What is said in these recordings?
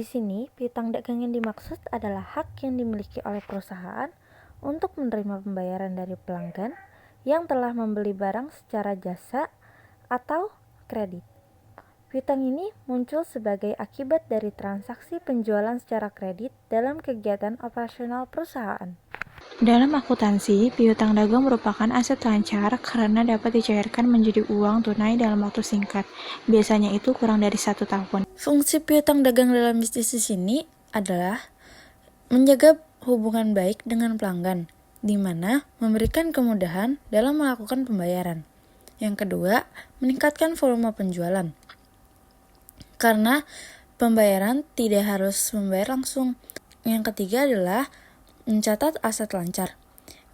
sini, piutang dagang yang dimaksud adalah hak yang dimiliki oleh perusahaan untuk menerima pembayaran dari pelanggan yang telah membeli barang secara jasa atau kredit. Piutang ini muncul sebagai akibat dari transaksi penjualan secara kredit dalam kegiatan operasional perusahaan. Dalam akuntansi, piutang dagang merupakan aset lancar karena dapat dicairkan menjadi uang tunai dalam waktu singkat. Biasanya itu kurang dari 1 tahun. Fungsi piutang dagang dalam bisnis di sini adalah menjaga hubungan baik dengan pelanggan, di mana memberikan kemudahan dalam melakukan pembayaran. Yang kedua, meningkatkan volume penjualan. Karena pembayaran tidak harus membayar langsung. Yang ketiga adalah mencatat aset lancar.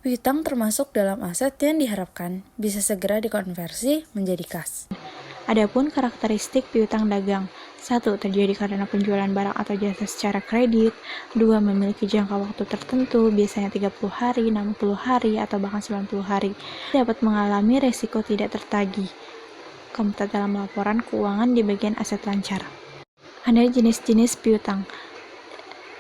Piutang termasuk dalam aset yang diharapkan bisa segera dikonversi menjadi kas. Adapun karakteristik piutang dagang: 1. Terjadi karena penjualan barang atau jasa secara kredit. 2. Memiliki jangka waktu tertentu, biasanya 30 hari, 60 hari, atau bahkan 90 hari. Dapat mengalami resiko tidak tertagih. Keempat, dalam laporan keuangan di bagian aset lancar. Ada jenis-jenis piutang.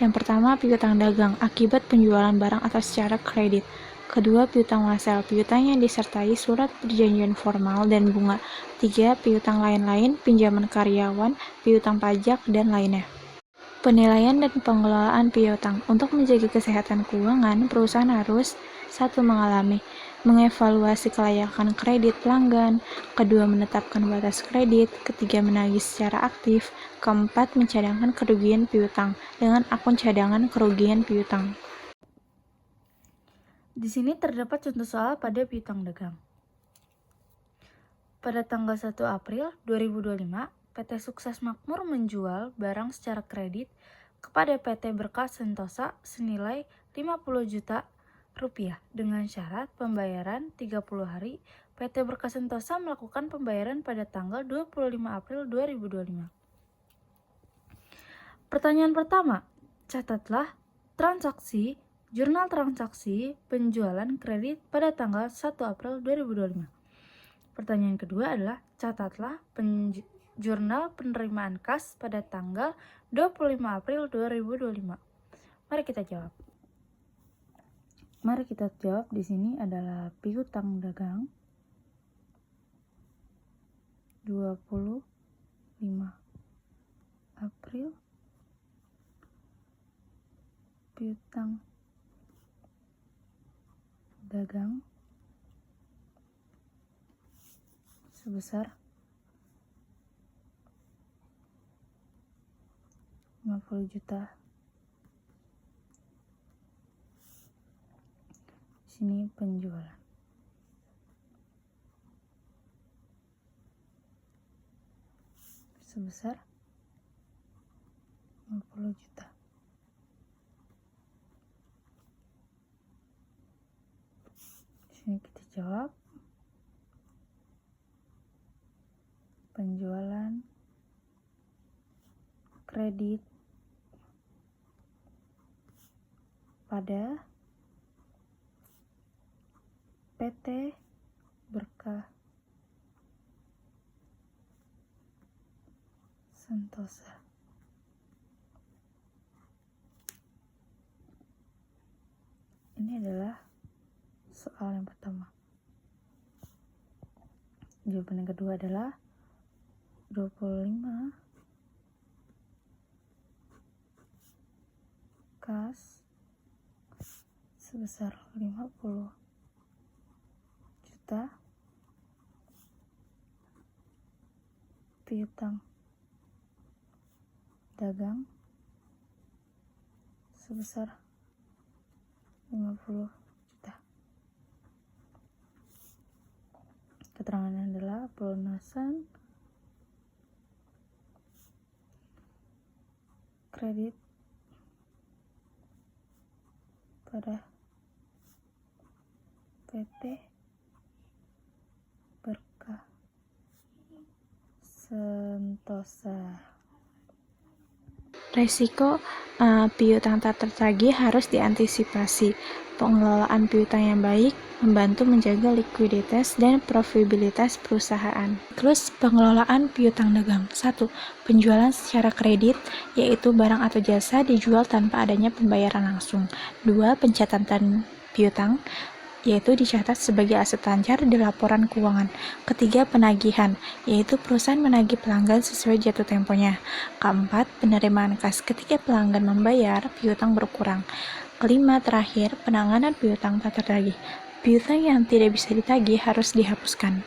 Yang pertama, piutang dagang akibat penjualan barang atau secara kredit. Kedua, piutang wasel, piutang yang disertai surat perjanjian formal dan bunga. 3. Piutang lain-lain, pinjaman karyawan, piutang pajak, dan lainnya. Penilaian dan pengelolaan piutang. Untuk menjaga kesehatan keuangan, perusahaan harus 1. Mengevaluasi kelayakan kredit pelanggan. 2. Menetapkan batas kredit. 3. Menagih secara aktif. 4. Mencadangkan kerugian piutang dengan akun cadangan kerugian piutang. Di sini terdapat contoh soal pada piutang dagang. Pada tanggal 1 April 2025, PT Sukses Makmur menjual barang secara kredit kepada PT Berkah Sentosa senilai 50 juta rupiah dengan syarat pembayaran 30 hari. PT Berkah Sentosa melakukan pembayaran pada tanggal 25 April 2025. Pertanyaan pertama, catatlah transaksi jurnal transaksi penjualan kredit pada tanggal 1 April 2025. Pertanyaan kedua adalah catatlah jurnal penerimaan kas pada tanggal 25 April 2025. Mari kita jawab. Di sini adalah piutang dagang 25 April, piutang dagang sebesar 50 juta. Sini penjualan. Sebesar 50 juta. Sini kita jawab. Penjualan kredit pada PT Berkah Sentosa. Ini adalah soal yang pertama. Jawaban yang kedua adalah 25 kas sebesar 50 juta piutang dagang sebesar 50 juta. Keterangannya adalah pelunasan kredit pada PT Berkah Sentosa. Resiko piutang tak tertagih harus diantisipasi. Pengelolaan piutang yang baik membantu menjaga likuiditas dan profitabilitas perusahaan. Terus pengelolaan piutang dagang. 1. Penjualan secara kredit, yaitu barang atau jasa dijual tanpa adanya pembayaran langsung. 2. Pencatatan piutang, yaitu dicatat sebagai aset lancar di laporan keuangan. Ketiga, penagihan, yaitu perusahaan menagih pelanggan sesuai jatuh temponya. Keempat, penerimaan kas. Ketika pelanggan membayar, piutang berkurang. Kelima, terakhir, penanganan piutang tak tertagih. Piutang yang tidak bisa ditagih harus dihapuskan.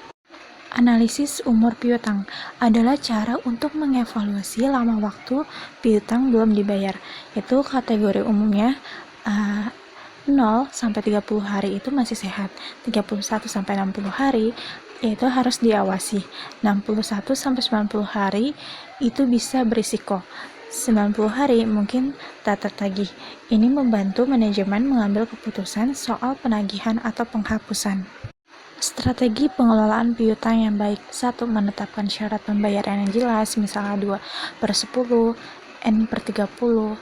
Analisis umur piutang adalah cara untuk mengevaluasi lama waktu piutang belum dibayar. Itu kategori umumnya 0 sampai 30 hari itu masih sehat. 31 sampai 60 hari yaitu harus diawasi. 61 sampai 90 hari itu bisa berisiko. 90 hari mungkin tak tertagih. Ini membantu manajemen mengambil keputusan soal penagihan atau penghapusan. Strategi pengelolaan piutang yang baik. 1. Menetapkan syarat pembayaran yang jelas, misalnya 2/10, N/30.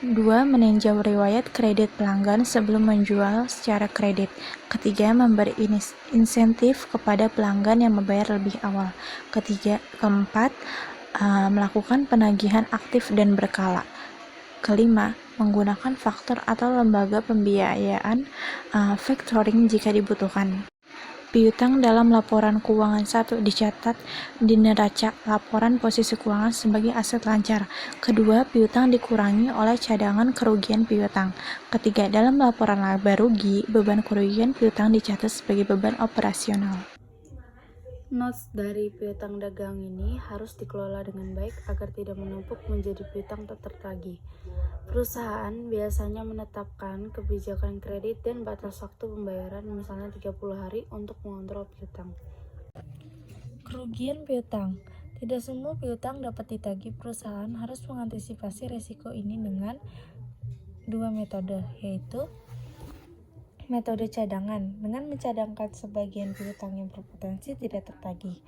2. Meninjau riwayat kredit pelanggan sebelum menjual secara kredit. Ketiga, memberi insentif kepada pelanggan yang membayar lebih awal. Keempat, melakukan penagihan aktif dan berkala. Kelima, menggunakan faktor atau lembaga pembiayaan factoring jika dibutuhkan. Piutang dalam laporan keuangan. 1. Dicatat di neraca laporan posisi keuangan sebagai aset lancar. Kedua, piutang dikurangi oleh cadangan kerugian piutang. Ketiga, dalam laporan laba rugi, beban kerugian piutang dicatat sebagai beban operasional. Notes dari piutang dagang ini harus dikelola dengan baik agar tidak menumpuk menjadi piutang tak tertagih. Perusahaan biasanya menetapkan kebijakan kredit dan batas waktu pembayaran, misalnya 30 hari untuk mengontrol piutang. Kerugian piutang. Tidak semua piutang dapat ditagih. Perusahaan harus mengantisipasi resiko ini dengan 2 metode, yaitu metode cadangan, dengan mencadangkan sebagian piutang yang berpotensi tidak tertagih.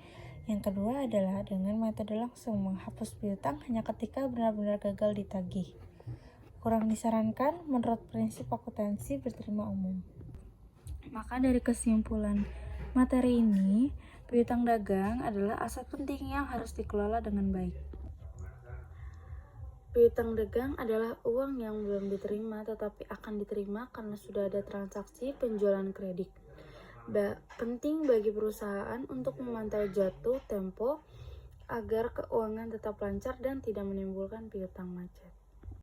Yang kedua adalah dengan metode langsung, menghapus piutang hanya ketika benar-benar gagal ditagih. Kurang disarankan menurut prinsip akutansi berterima umum. Maka dari kesimpulan materi ini, piutang dagang adalah aset penting yang harus dikelola dengan baik. Piutang dagang adalah uang yang belum diterima tetapi akan diterima karena sudah ada transaksi penjualan kredit. Penting bagi perusahaan untuk memantau jatuh tempo agar keuangan tetap lancar dan tidak menimbulkan piutang macet.